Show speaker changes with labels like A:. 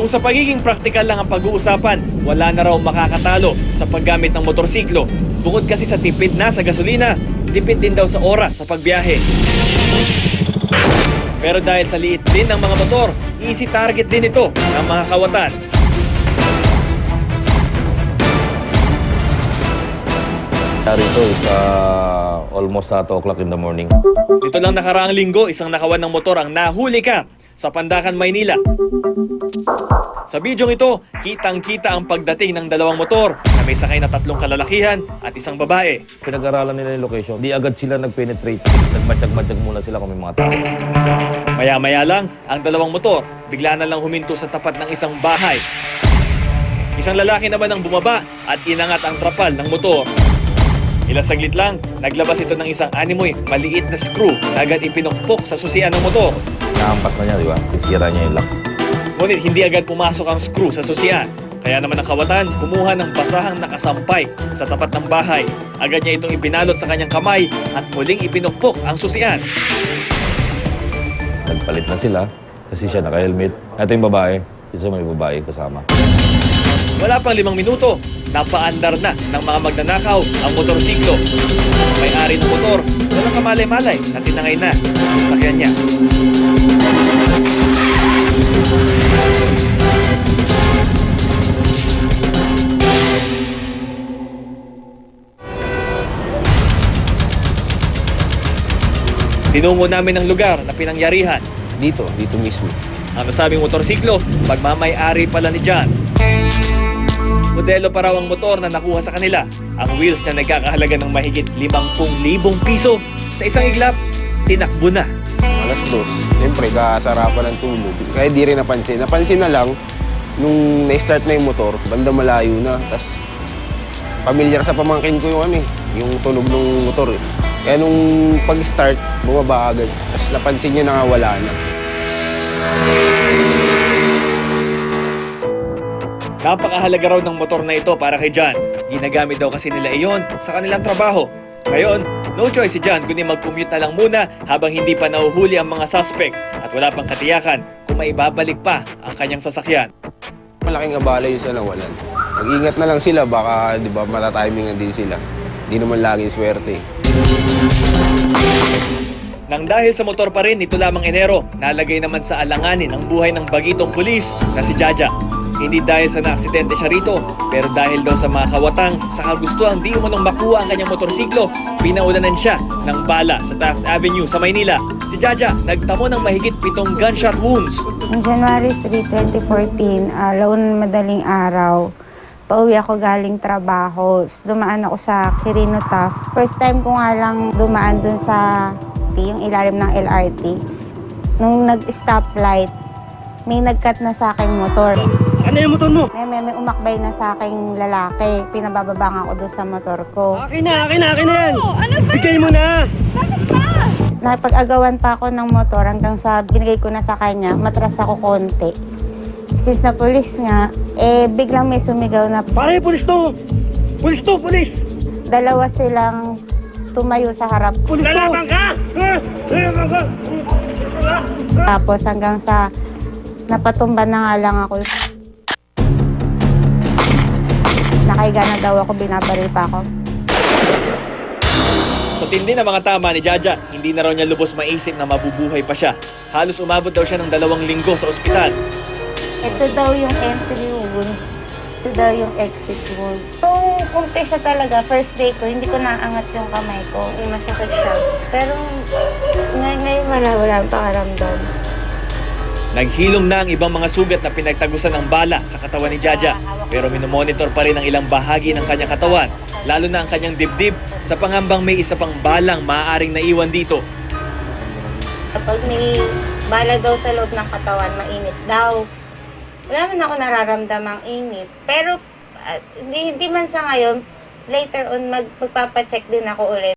A: Kung sa pagiging praktikal lang ang pag-uusapan, wala na raw makakatalo sa paggamit ng motorsiklo. Bukod kasi sa tipid na sa gasolina, tipid din daw sa oras sa pagbiyahe. Pero dahil sa liit din ng mga motor, easy target din ito ng mga kawatan.
B: Rito is almost 2 o'clock in the morning.
A: Dito lang nakaraang linggo, isang nakawan ng motor ang nahuli ka sa Pandacan, Maynila. Sa bidyong ito, kitang-kita ang pagdating ng dalawang motor na may sakay na 3 kalalakihan at isang babae.
B: Pinag-aralan nila yung location. Di agad sila nag-penetrate. Nagmatsyag-matsyag muna sila kung may mga tao.
A: Maya-maya lang, ang dalawang motor bigla na lang huminto sa tapat ng isang bahay. Isang lalaki naman ang bumaba at inangat ang trapal ng motor. Ilang saglit lang, naglabas ito ng isang animoy maliit na screw na agad ipinukpok sa susian ng motor.
B: Nahampas na niya, di ba? Sisira niya yung lock.
A: Ngunit hindi agad pumasok ang screw sa susian. Kaya naman ang kawatan, kumuha ng basahang nakasampay sa tapat ng bahay. Agad niya itong ibinalot sa kanyang kamay at muling ipinukpok ang susian.
B: Nagpalit na sila kasi siya naka-helmet. Ito yung babae. Isa may babae kasama.
A: Wala pang 5 minuto, napaandar na ng mga magnanakaw ang motorsiklo. May-ari ng motor, walang kamalay-malay na tinangay na ang sasakyan niya. Tinungo namin ang lugar na pinangyarihan.
C: Dito mismo.
A: Ang nasabing motorsiklo, pagmamay-ari pala ni John. Modelo pa raw ang motor na nakuha sa kanila. Ang wheels niya nagkakahalaga ng mahigit 50,000 piso. Sa isang iglap, tinakbo na.
C: Alas 2. Siyempre, kasarapan ng tulog. Kaya di rin napansin. Napansin na lang, nung na-start na yung motor, banda malayo na. Tapos, pamilyar sa pamangkin ko yung yung tunog ng motor. Kaya nung pag-start, bumaba agad. Tapos napansin niya na nga wala na.
A: Napakahalaga raw ng motor na ito para kay John. Ginagamit daw kasi nila iyon sa kanilang trabaho. Ngayon, no choice si John kundi mag-commute na lang muna habang hindi pa nahuhuli ang mga suspect at wala pang katiyakan kung maibabalik pa ang kanyang sasakyan.
C: Malaking abala yun sa nawalan. Mag-ingat na lang sila, baka di ba, matatimingan din sila. Di naman laging swerte.
A: Nang dahil sa motor pa rin, nito lamang Enero, nalagay naman sa alanganin ang buhay ng bagitong pulis na si Jaja. Hindi dahil sa naaksidente siya rito, pero dahil daw sa mga kawatang sa kagustuhan di umanong makuha ang kanyang motorsiklo, pinaulanan siya ng bala sa Taft Avenue sa Maynila. Si Jaja nagtamo ng mahigit 7 gunshot wounds.
D: Noong January 3, 2014, laon madaling araw, pauwi ako galing trabaho. Dumaan ako sa Quirino Taft. First time ko nga lang dumaan dun sa yung ilalim ng LRT. Nung nag-stoplight, may nag-cut na sa aking motor.
A: Ano yung motor mo?
D: May umakbay na sa aking lalaki. Pinabababang ako doon sa motor ko.
A: Akin na yan! Bigay mo na!
D: Napag-agawan pa ako ng motor hanggang sa binigay ko na sa kanya, matras ako konti. Since na pulis nga, biglang may sumigaw na,
A: Pare, pulis to! Pulis to, pulis!
D: dalawa silang tumayo sa harap ko.
A: Lalabang ka!
D: Tapos hanggang sa napatumba na nga lang ako. Nakahiga na daw ako, binabaril pa ako.
A: Sa tindi ng mga tama ni Jaja, hindi na raw niya lubos maisip na mabubuhay pa siya. Halos umabot daw siya ng 2 linggo sa ospital.
D: Ito daw yung entry wound. Ito daw yung exit wound. Kung umpisa talaga, first day ko, hindi ko naangat yung kamay ko. Masakit siya. Pero ngayon wala ang pakaramdam.
A: Naghilom na ang ibang mga sugat na pinagtagusan ng bala sa katawan ni Jaja. Pero minomonitor pa rin ang ilang bahagi ng kanyang katawan, lalo na ang kanyang dibdib, sa pangambang may isa pang balang maaaring naiwan dito.
D: Kapag may bala daw sa loob ng katawan, mainit daw. Wala man ako nararamdamang init. Pero hindi man sa ngayon, later on magpapacheck din ako ulit.